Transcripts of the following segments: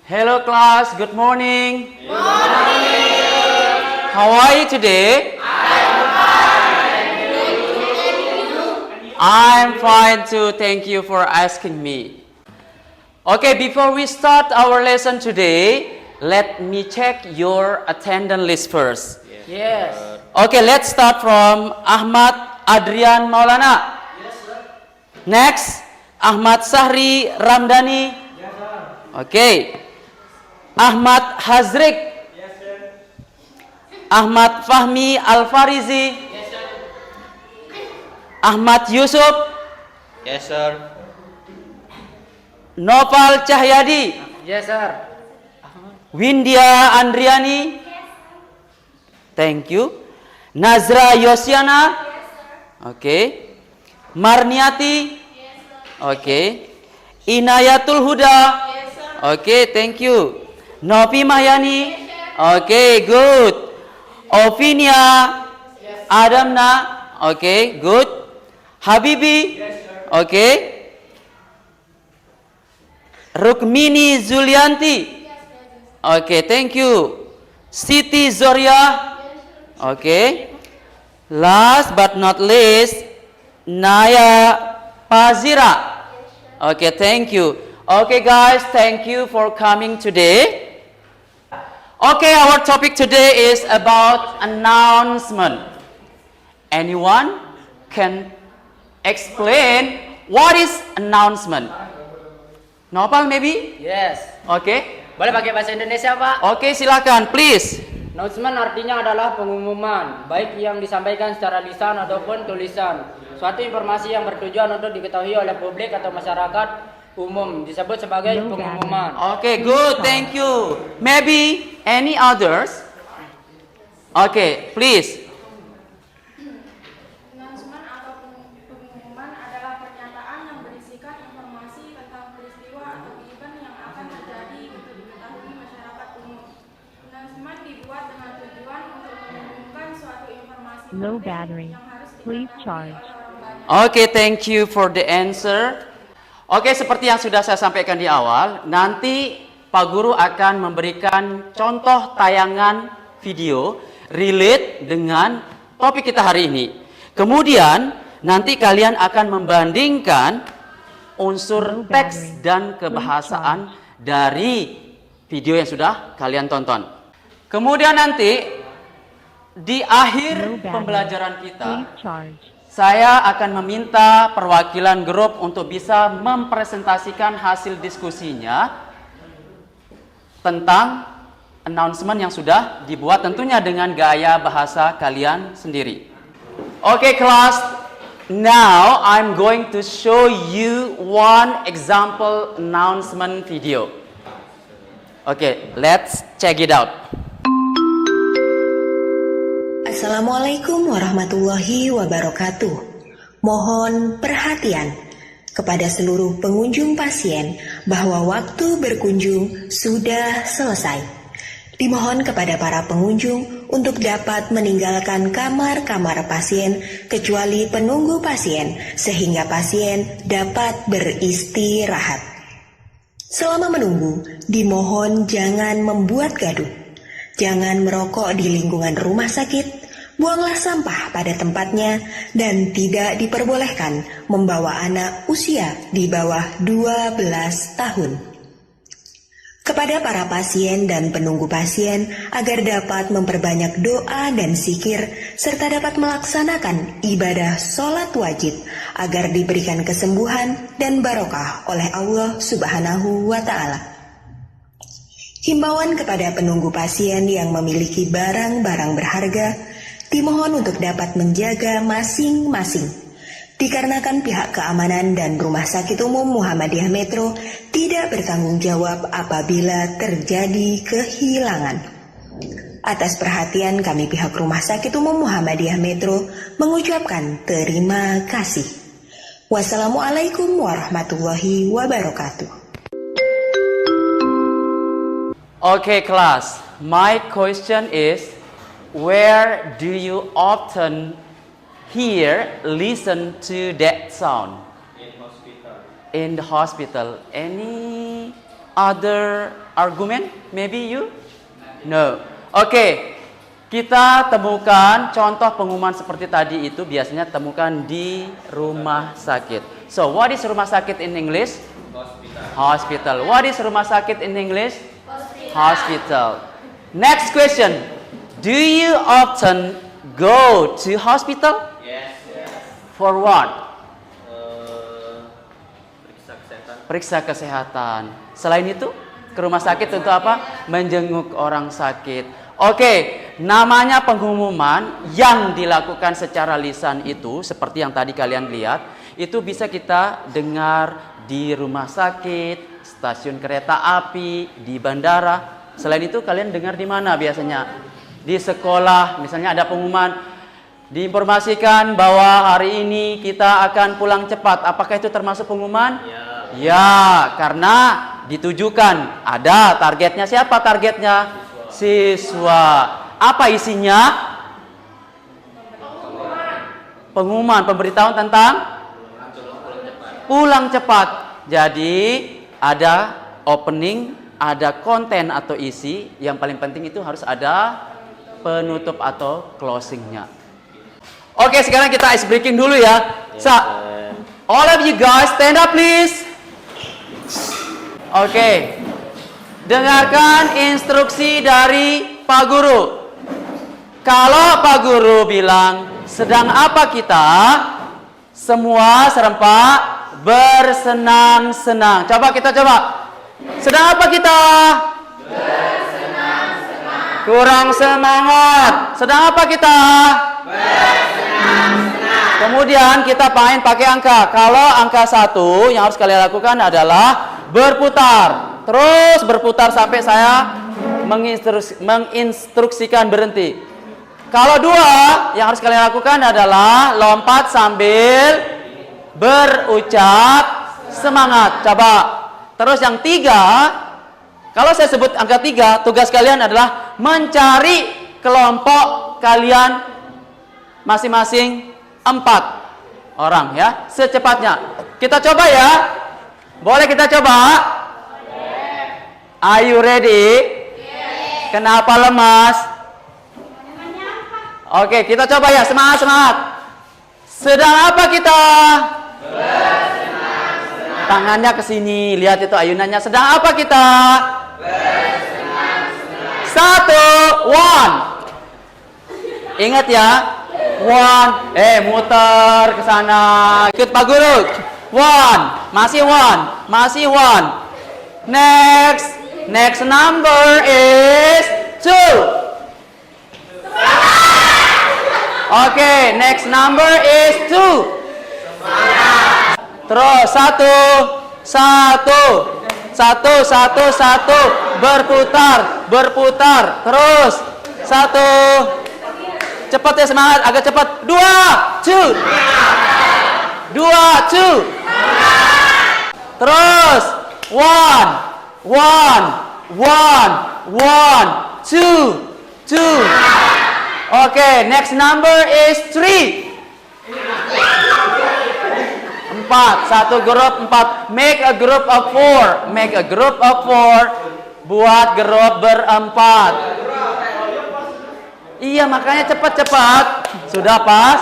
Hello class, good morning. Good morning. How are you today? I'm fine too. Thank you for asking me. Okay, before we start our lesson today, let me check your attendance list first. Yes. Okay, let's start from Ahmad Adrian Maulana. Yes, sir. Next, Ahmad Sahri Ramdhani. Yes, sir. Okay. Ahmad Hazrik. Yes, sir. Ahmad Fahmi Al-Farizi. Yes, sir. Ahmad Yusuf. Yes, sir. Nopal Cahyadi. Yes, sir. Windia Andriani. Thank you. Nazra Yosiana. Okay. Marniati. Okay. Inayatul Huda. Okay, thank you. Novi Mahyani. Okay, good. Ovinia Adamna. Okay, good. Habibi. Okay. Rukmini Zulianti. Okay, thank you. Siti Zoria. Okay. Last but not least, Naya Pazira. Okay, thank you. Okay, guys, thank you for coming today. Okay, our topic today is about announcement. Anyone can explain what is announcement? Nopal maybe? Yes. Okay. Boleh pakai bahasa Indonesia, Pak? Okay, silakan, please. Announcement artinya adalah pengumuman, baik yang disampaikan secara lisan ataupun tulisan. Suatu informasi yang bertujuan untuk diketahui oleh publik atau masyarakat umum disebut sebagai pengumuman. Okay, good, thank you. Maybe any others? Okay, please. Announcement atau pengumuman adalah pernyataan yang berisikan informasi tentang peristiwa atau event yang akan terjadi untuk diketahui masyarakat umum. Announcement dibuat dengan tujuan untuk mengumumkan suatu informasi Low penting battery. yang harus Please diketahui charge. oleh orang banyak. Okay, thank you for the answer. Oke, seperti yang sudah saya sampaikan di awal, nanti Pak Guru akan memberikan contoh tayangan video relate dengan topik kita hari ini. Kemudian, nanti kalian akan membandingkan unsur teks dan kebahasaan dari video yang sudah kalian tonton. Kemudian nanti, di akhir pembelajaran kita, Please charge. saya akan meminta perwakilan grup untuk bisa mempresentasikan hasil diskusinya tentang announcement yang sudah dibuat, tentunya dengan gaya bahasa kalian sendiri. Oke, kelas. Now I'm going to show you one example announcement video. Oke, let's check it out. Assalamualaikum warahmatullahi wabarakatuh. Mohon perhatian kepada seluruh pengunjung pasien bahwa waktu berkunjung sudah selesai. Dimohon kepada para pengunjung untuk dapat meninggalkan kamar-kamar pasien kecuali penunggu pasien sehingga pasien dapat beristirahat. Selama menunggu, dimohon jangan membuat gaduh. Jangan merokok di lingkungan rumah sakit. Buanglah sampah pada tempatnya dan tidak diperbolehkan membawa anak usia di bawah 12 tahun. Kepada para pasien dan penunggu pasien agar dapat memperbanyak doa dan zikir serta dapat melaksanakan ibadah sholat wajib agar diberikan kesembuhan dan barokah oleh Allah Subhanahu wa Ta'ala. Himbauan kepada penunggu pasien yang memiliki barang-barang berharga dimohon untuk dapat menjaga masing-masing. Dikarenakan pihak keamanan dan Rumah Sakit Umum Muhammadiyah Metro tidak bertanggung jawab apabila terjadi kehilangan. Atas perhatian kami pihak Rumah Sakit Umum Muhammadiyah Metro mengucapkan terima kasih. Wassalamualaikum warahmatullahi wabarakatuh. Okay, class. My question is, where do you often here listen to that sound? In the hospital. Any other argument? Maybe you? No. Oke. Kita temukan contoh pengumuman seperti tadi itu biasanya temukan di rumah sakit. So, what is rumah sakit in English? Hospital. What is rumah sakit in English? Hospital. Next question. Do you often go to hospital? Yes. For what? Periksa kesehatan. Periksa kesehatan. Selain itu, ke rumah sakit untuk apa? Menjenguk orang sakit. Oke, namanya pengumuman yang dilakukan secara lisan itu seperti yang tadi kalian lihat, itu bisa kita dengar di rumah sakit, stasiun kereta api, di bandara. Selain itu kalian dengar di mana biasanya? Di sekolah, misalnya ada pengumuman diinformasikan bahwa hari ini kita akan pulang cepat. Apakah itu termasuk pengumuman? Ya. Ya, karena ditujukan ada targetnya. Siapa targetnya? Siswa. Apa isinya? Pengumuman, pemberitahuan tentang pulang cepat. Jadi ada opening, ada konten atau isi. Yang paling penting itu harus ada penutup atau closingnya. Oke, sekarang kita ice breaking dulu ya. All of you guys stand up please. Oke. Dengarkan instruksi dari Pak Guru. Kalau Pak Guru bilang, sedang apa kita? Semua serempak bersenang-senang. Coba kita coba. Sedang apa kita? Bersenang-senang. Kurang semangat. Sedang apa kita? Bersenang-senang. Kemudian kita main pakai angka. Kalau angka 1 yang harus kalian lakukan adalah berputar. Terus berputar sampai saya menginstruksikan berhenti. Kalau 2 yang harus kalian lakukan adalah lompat sambil berucap semangat. Coba. Terus yang 3, kalau saya sebut angka 3, tugas kalian adalah mencari kelompok kalian masing-masing 4 orang ya, secepatnya. Kita coba ya. Boleh kita coba? Are you ready? Yes. Kenapa lemas? Oke, kita coba ya. Semangat, semangat. Sedang apa kita? Bersenang-senang. Tangannya ke sini. Lihat itu ayunannya. Sedang apa kita? Bersenang-senang. 1, 1. Ingat ya. 1. Muter ke sana. Ikut Pak Guru. 1. Masih 1. Masih 1. Next. Next number is 2. Oke, next number is 2. Terus 1, 1. Berputar, berputar. Terus 1. Cepat ya, semangat, agak cepat. 2, 2. 2, 2. Terus 1. 1, 2. Oke, next number is 3. 4. Satu grup 4. Make a group of 4. Make a group of 4. Buat grup berempat. Iya, makanya cepat-cepat. Sudah pas?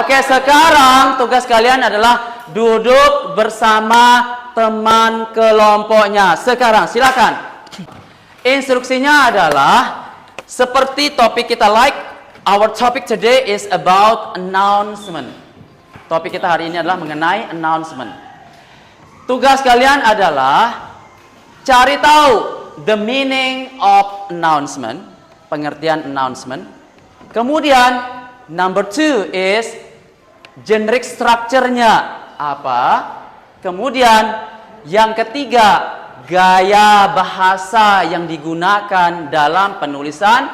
Oke, sekarang tugas kalian adalah duduk bersama teman kelompoknya. Sekarang silakan. Instruksinya adalah seperti topik kita our topic today is about announcement. Topik kita hari ini adalah mengenai announcement. Tugas kalian adalah cari tahu the meaning of announcement, pengertian announcement. Kemudian number 2 is generic structure-nya apa? Kemudian yang ketiga, gaya bahasa yang digunakan dalam penulisan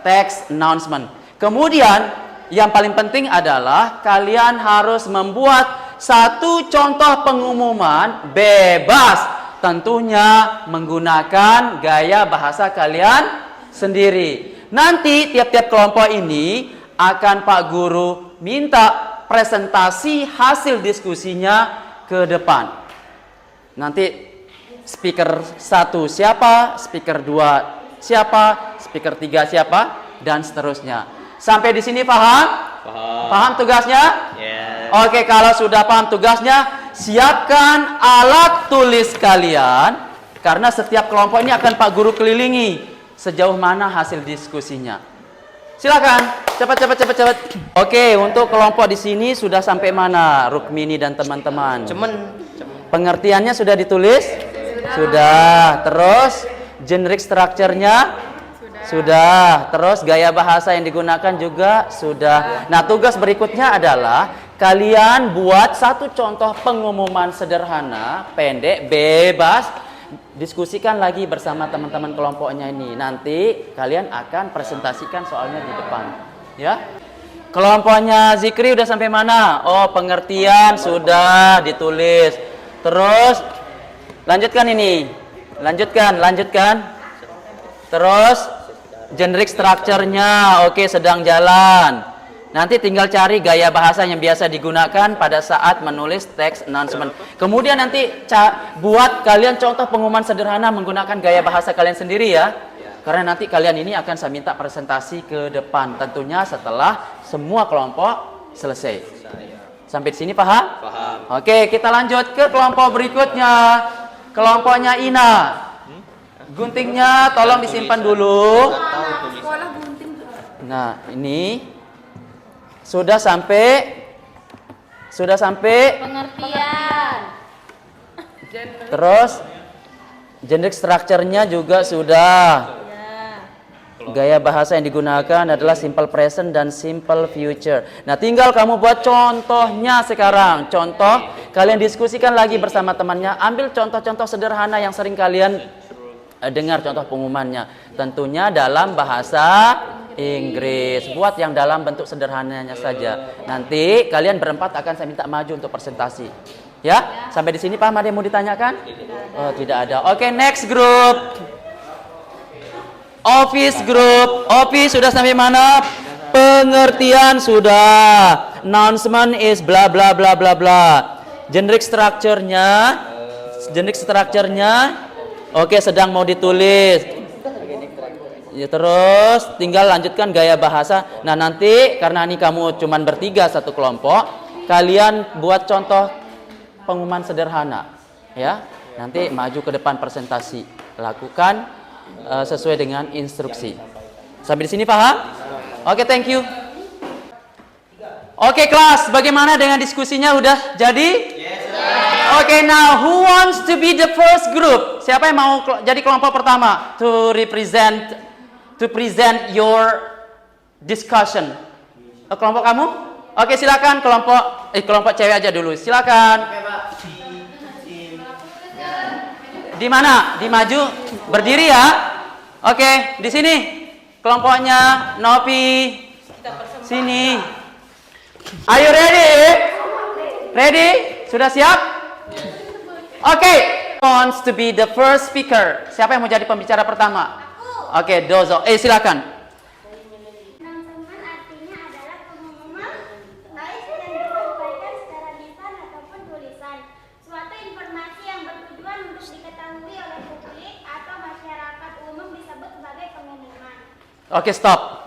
teks announcement. Kemudian yang paling penting adalah kalian harus membuat satu contoh pengumuman bebas, tentunya menggunakan gaya bahasa kalian sendiri. Nanti tiap-tiap kelompok ini akan Pak Guru minta presentasi hasil diskusinya ke depan. Nanti speaker 1 siapa, speaker 2 siapa, speaker 3 siapa, dan seterusnya. Sampai di sini paham? Paham tugasnya? Oke, kalau sudah paham tugasnya, siapkan alat tulis kalian, karena setiap kelompok ini akan Pak Guru kelilingi sejauh mana hasil diskusinya. Silakan, cepat. Oke, untuk kelompok di sini sudah sampai mana, Rukmini dan teman-teman? Pengertiannya sudah ditulis? Sudah. Terus generic structure-nya? Sudah. Terus gaya bahasa yang digunakan juga sudah. Nah, tugas berikutnya adalah kalian buat satu contoh pengumuman sederhana, pendek, bebas. Diskusikan lagi bersama teman-teman kelompoknya ini. Nanti kalian akan presentasikan soalnya di depan. Ya. Kelompoknya Zikri udah sampai mana? Oh, pengertian sudah ditulis. Terus lanjutkan ini. Lanjutkan. Terus generic structure-nya oke, sedang jalan. Nanti tinggal cari gaya bahasa yang biasa digunakan pada saat menulis teks announcement. Kemudian nanti buat kalian contoh pengumuman sederhana menggunakan gaya bahasa kalian sendiri ya. Karena nanti kalian ini akan saya minta presentasi ke depan. Tentunya setelah semua kelompok selesai. Sampai di sini paham? Paham. Oke, kita lanjut ke kelompok berikutnya. Kelompoknya Ina. Guntingnya tolong disimpan dulu. Nah, ini sudah sampai pengertian. Terus generic structure-nya juga sudah. Gaya bahasa yang digunakan adalah simple present dan simple future. Nah, tinggal kamu buat contohnya sekarang. Contoh, kalian diskusikan lagi bersama temannya. Ambil contoh-contoh sederhana yang sering kalian dengar contoh pengumumannya. Tentunya dalam bahasa Inggris. Buat yang dalam bentuk sederhananya saja. Nanti kalian berempat akan saya minta maju untuk presentasi. Ya? Sampai di sini paham, ada yang mau ditanyakan? Oh, tidak ada. Oke, next group. Office group. Office sudah sampai mana? Pengertian sudah. Announcement is bla bla bla bla bla. Generic structure-nya oke, sedang mau ditulis. Ya, terus tinggal lanjutkan gaya bahasa. Nah, nanti karena ini kamu cuman bertiga satu kelompok, kalian buat contoh pengumuman sederhana. Ya. Nanti maju ke depan presentasi. Lakukan sesuai dengan instruksi. Sampai di sini paham? Oke, thank you. Oke, kelas, bagaimana dengan diskusinya? Udah jadi? Oke, now who wants to be the first group? Siapa yang mau jadi kelompok pertama to present your discussion? Kelompok kamu? Oke, silakan kelompok cewek aja dulu. Silakan. Di mana? Di maju, berdiri ya. Oke, di sini kelompoknya Nopi. Sini. Are you ready? Ready? Sudah siap? Oke. Wants to be the first speaker. Siapa yang mau jadi pembicara pertama? Oke, dozo. Silakan. Announcement artinya adalah pengumuman baik yang disampaikan secara lisan ataupun tulisan. Suatu informasi yang bertujuan untuk diketahui oleh publik atau masyarakat umum disebut sebagai pengumuman. Oke, stop.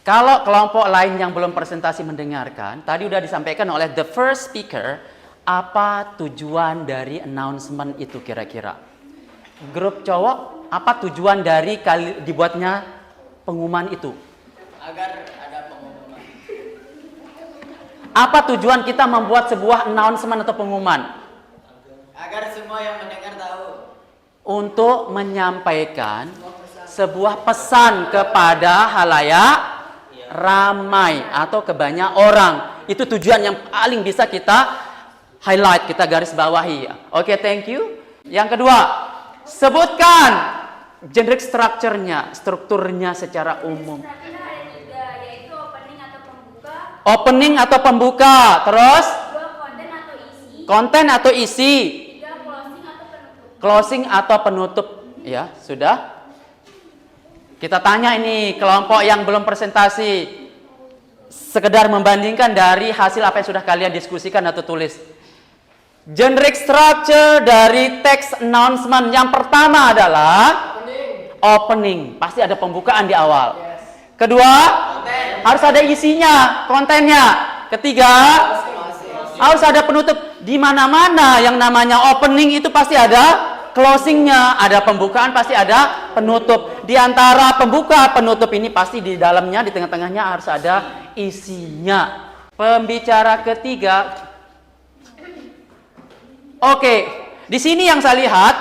Kalau kelompok lain yang belum presentasi mendengarkan, tadi udah disampaikan oleh the first speaker, apa tujuan dari announcement itu kira-kira? Grup cowok, apa tujuan dari dibuatnya pengumuman itu? Agar ada pengumuman. Apa tujuan kita membuat sebuah announcement atau pengumuman? Agar semua yang mendengar tahu. Untuk menyampaikan sebuah pesan kepada halayak ramai atau ke banyak orang. Itu tujuan yang paling bisa kita highlight, kita garis bawahi. Oke, thank you. Yang kedua, sebutkan generic structure-nya, strukturnya secara umum. Ada tiga, yaitu opening atau pembuka, Opening atau pembuka, terus dua konten atau isi, konten atau isi, tiga closing atau penutup. closing atau penutup. Ya, sudah. Kita tanya ini kelompok yang belum presentasi. sekedar membandingkan dari hasil apa yang sudah kalian diskusikan atau tulis. Generic structure dari text announcement yang pertama adalah opening. Pasti ada pembukaan di awal. Kedua, harus ada isinya, kontennya. Ketiga, harus ada penutup. Di mana-mana yang namanya opening itu pasti ada closingnya, ada pembukaan, pasti ada penutup. Di antara pembuka penutup ini pasti di dalamnya, di tengah-tengahnya harus ada isinya. Pembicara ketiga. Oke, di sini yang saya lihat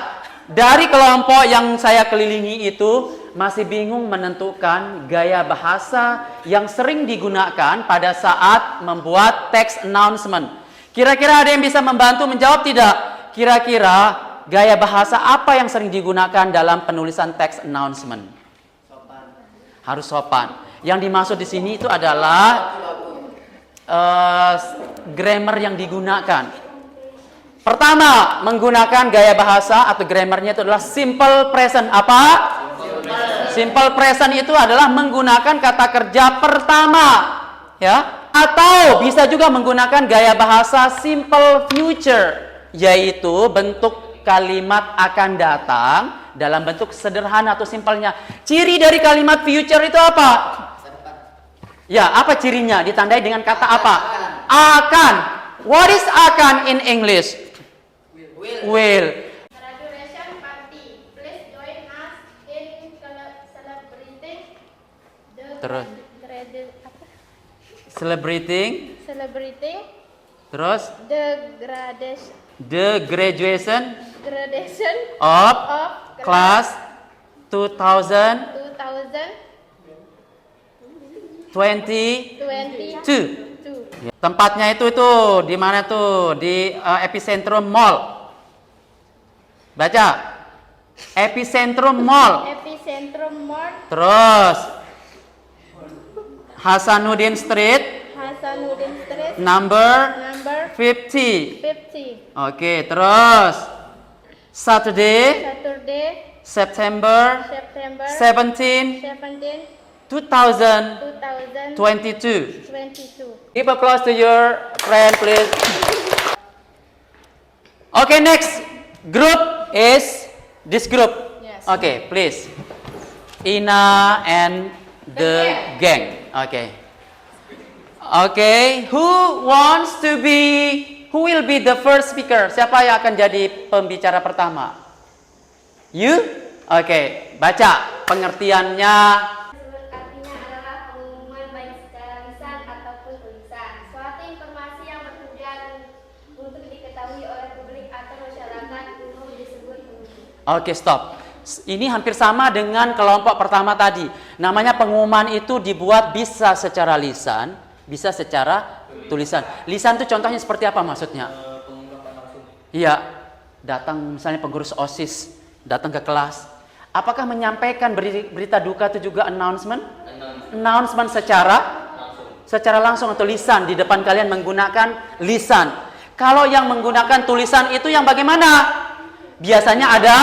dari kelompok yang saya kelilingi itu masih bingung menentukan gaya bahasa yang sering digunakan pada saat membuat text announcement. Kira-kira ada yang bisa membantu menjawab tidak? Kira-kira gaya bahasa apa yang sering digunakan dalam penulisan text announcement? Harus sopan. Yang dimaksud di sini itu adalah grammar yang digunakan. Pertama, menggunakan gaya bahasa atau grammarnya itu adalah simple present. Apa? Simple present itu adalah menggunakan kata kerja pertama, ya. Atau bisa juga menggunakan gaya bahasa simple future, yaitu bentuk kalimat akan datang dalam bentuk sederhana atau simpelnya. Ciri dari kalimat future itu apa? Ya, apa cirinya? Ditandai dengan kata apa? Akan. What is akan in English? Will. Graduation party. Please join us in celebrating the Terus. celebrating Terus the graduation gradation of of class 2022. 2022. Tempatnya itu di mana tuh? Di Epicentrum Mall. Baca. Epicentrum Mall. Epicentrum Mall, Terus Hasanuddin Street number number 50. 50. Oke, terus Saturday September 17 2022. 2022. Give applause to your friend, please. Okay, next group is this group. Yes. Okay, please. Ina and the gang. Okay. Okay, who will be the first speaker? Siapa yang akan jadi pembicara pertama? You? Okay, baca pengertiannya. Artinya adalah pengumuman baik secara lisan ataupun tulisan. Suatu informasi yang bertujuan untuk diketahui oleh publik atau masyarakat umum disebut pengumuman. Oke, stop. Ini hampir sama dengan kelompok pertama tadi. Namanya pengumuman itu dibuat bisa secara lisan, bisa secara tulisan. Lisan itu contohnya seperti apa maksudnya? Iya, datang misalnya pengurus OSIS, datang ke kelas. Apakah menyampaikan berita duka itu juga announcement? Announcement secara langsung atau lisan di depan kalian menggunakan lisan. Kalau yang menggunakan tulisan itu yang bagaimana? Biasanya ada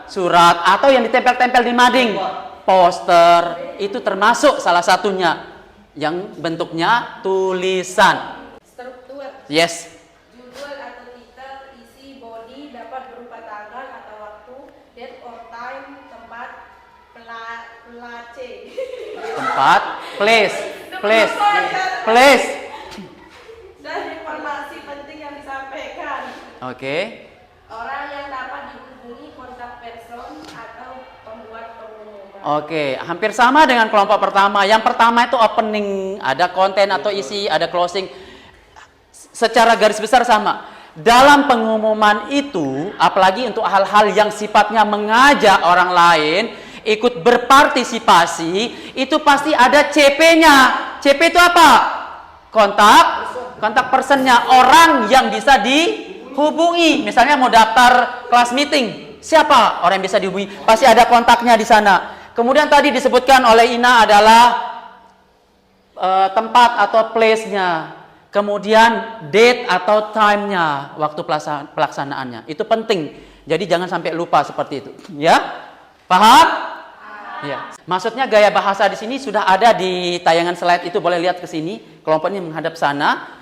surat atau yang ditempel-tempel di mading, poster, itu termasuk salah satunya yang bentuknya tulisan. Struktur. Yes. Judul atau titel, isi, body dapat berupa tanggal atau waktu, date or time, tempat, Tempat, place. dan informasi penting yang disampaikan. Oke. Orang yang dapat dihubungi, kontak person atau pembuat pengumuman. Oke, hampir sama dengan kelompok pertama. Yang pertama itu opening, ada konten atau isi, ada closing. Secara garis besar sama. Dalam pengumuman itu, apalagi untuk hal-hal yang sifatnya mengajak orang lain ikut berpartisipasi, itu pasti ada CP-nya. CP itu apa? Kontak personnya, orang yang bisa dihubungi. Misalnya mau daftar kelas meeting, siapa orang yang bisa dihubungi? Pasti ada kontaknya di sana. Kemudian tadi disebutkan oleh Ina adalah tempat atau place-nya. Kemudian date atau time-nya, waktu pelaksanaannya. Itu penting. Jadi jangan sampai lupa seperti itu. Ya? Paham? Ya. Maksudnya gaya bahasa di sini sudah ada di tayangan slide itu, boleh lihat ke sini. Kelompok ini menghadap sana.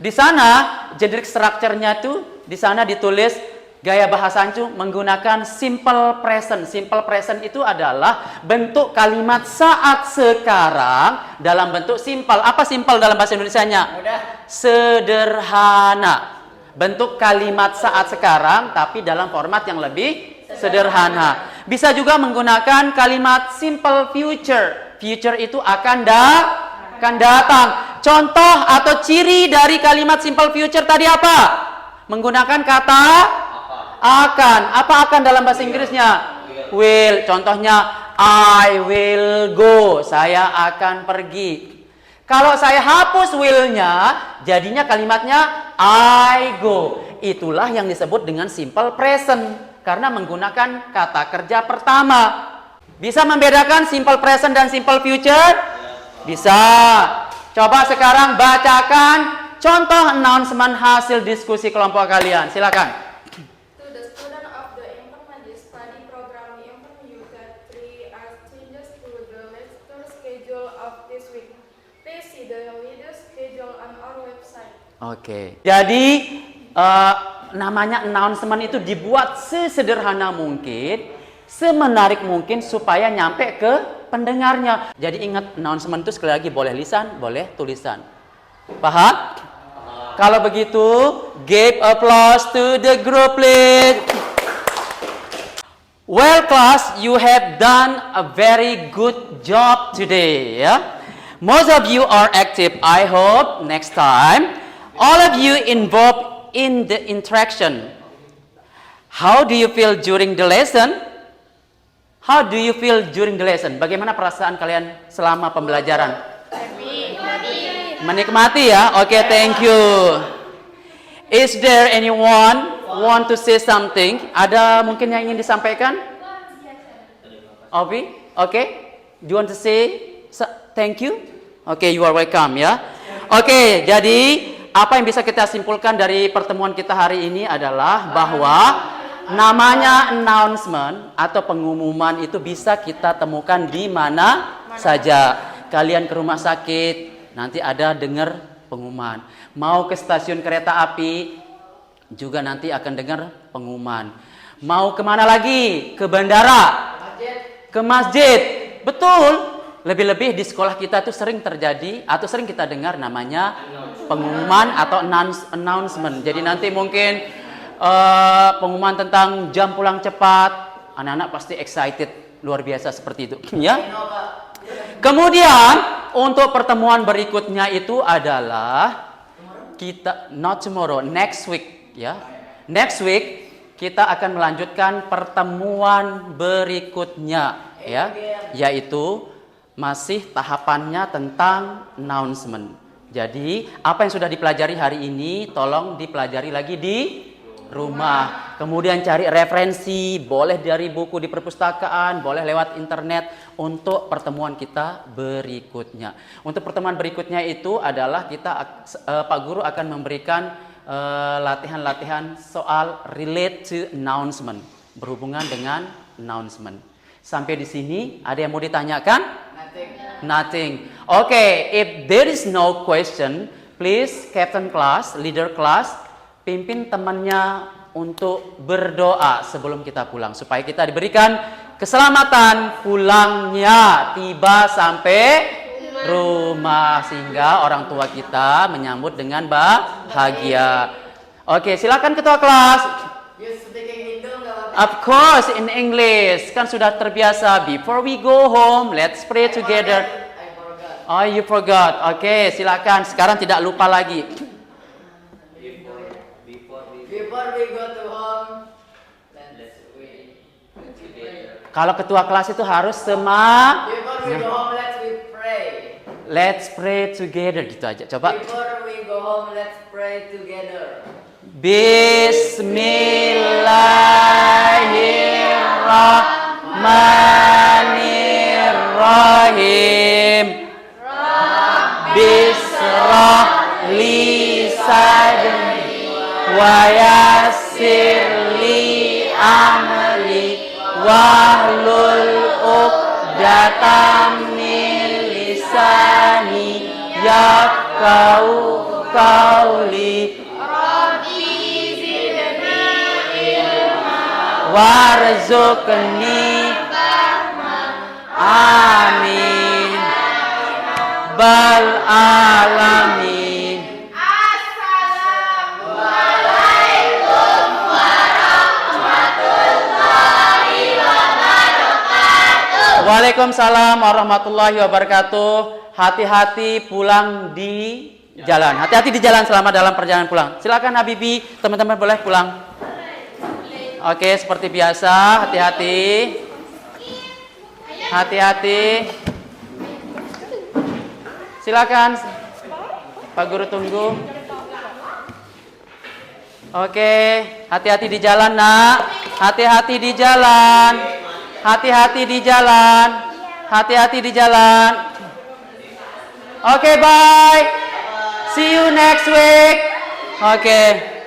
Di sana generic structure-nya tuh di sana ditulis gaya bahasa Ancu menggunakan simple present. Simple present itu adalah bentuk kalimat saat sekarang dalam bentuk simple. Apa simple dalam bahasa Indonesianya? Mudah. Sederhana. Bentuk kalimat saat sekarang tapi dalam format yang lebih sederhana. Bisa juga menggunakan kalimat simple future. Future itu akan datang. Contoh atau ciri dari kalimat simple future tadi apa? Menggunakan kata akan. Apa akan dalam bahasa Inggrisnya? Will. Contohnya I will go. Saya akan pergi. Kalau saya hapus will-nya, jadinya kalimatnya I go. Itulah yang disebut dengan simple present. Karena menggunakan kata kerja pertama. Bisa membedakan simple present dan simple future? Bisa. Coba sekarang bacakan contoh announcement hasil diskusi kelompok kalian. Silakan. To the student of the intermediate study program, we inform you that there are changes to the lecture schedule of this week. Please see the latest schedule on our website. Oke. Jadi namanya announcement itu dibuat sesederhana mungkin, semenarik mungkin supaya nyampe ke pendengarnya. Jadi ingat, announcement itu sekali lagi boleh lisan, boleh tulisan. Paham? Kalau begitu, give applause to the group lead. Well class, you have done a very good job today, ya. Most of you are active. I hope next time all of you involved in the interaction. How do you feel during the lesson? How do you feel during the lesson? Bagaimana perasaan kalian selama pembelajaran? Menikmati ya? Oke, thank you. Is there anyone want to say something? Ada mungkin yang ingin disampaikan? Obi? Oke. Do you want to say thank you? Oke, you are welcome ya. Oke, jadi apa yang bisa kita simpulkan dari pertemuan kita hari ini adalah bahwa namanya announcement atau pengumuman itu bisa kita temukan di mana saja. Kalian ke rumah sakit, nanti ada dengar pengumuman. Mau ke stasiun kereta api, juga nanti akan dengar pengumuman. Mau kemana lagi? Ke bandara? Ke masjid. Betul. Lebih-lebih di sekolah kita tuh sering terjadi atau sering kita dengar namanya pengumuman atau announcement. Jadi nanti mungkin pengumuman tentang jam pulang cepat, anak-anak pasti excited luar biasa seperti itu, ya. Kemudian untuk pertemuan berikutnya itu adalah kita not tomorrow, next week, ya. Next week kita akan melanjutkan pertemuan berikutnya, ya, yaitu masih tahapannya tentang announcement. Jadi apa yang sudah dipelajari hari ini tolong dipelajari lagi di rumah. Kemudian cari referensi, boleh dari buku di perpustakaan, boleh lewat internet untuk pertemuan kita berikutnya. Untuk pertemuan berikutnya itu adalah kita Pak Guru akan memberikan latihan-latihan soal relate to announcement, berhubungan dengan announcement. Sampai di sini ada yang mau ditanyakan? Nothing. Okay, if there is no question, please captain class, leader class, pimpin temannya untuk berdoa sebelum kita pulang supaya kita diberikan keselamatan pulangnya, tiba sampai rumah sehingga orang tua kita menyambut dengan bahagia. Oke, silakan ketua kelas. Of course in English, kan sudah terbiasa. Before we go home, let's pray together. Oh, you forgot. Oke, silakan. Sekarang tidak lupa lagi. Before we go to home, let's pray together. Kalau ketua kelas itu harus Before we go home, let's pray. Let's pray together gitu aja. Coba. Before we go home, let's pray together. Bismillahirrahmanirrahim. Bisrah li sadri wa yassir li amri wahlul datang min lisani yafqahu qawli warzuqni amin bal alamin. Waalaikumsalam warahmatullahi wabarakatuh. Hati-hati pulang di jalan. Hati-hati di jalan selama dalam perjalanan pulang. Silakan Habibi, teman-teman boleh pulang. Oke, seperti biasa, hati-hati. Hati-hati. Silakan. Pak Guru tunggu. Oke, hati-hati di jalan, Nak. Hati-hati di jalan. Hati-hati di jalan. Hati-hati di jalan. Oke, bye. See you next week. Oke.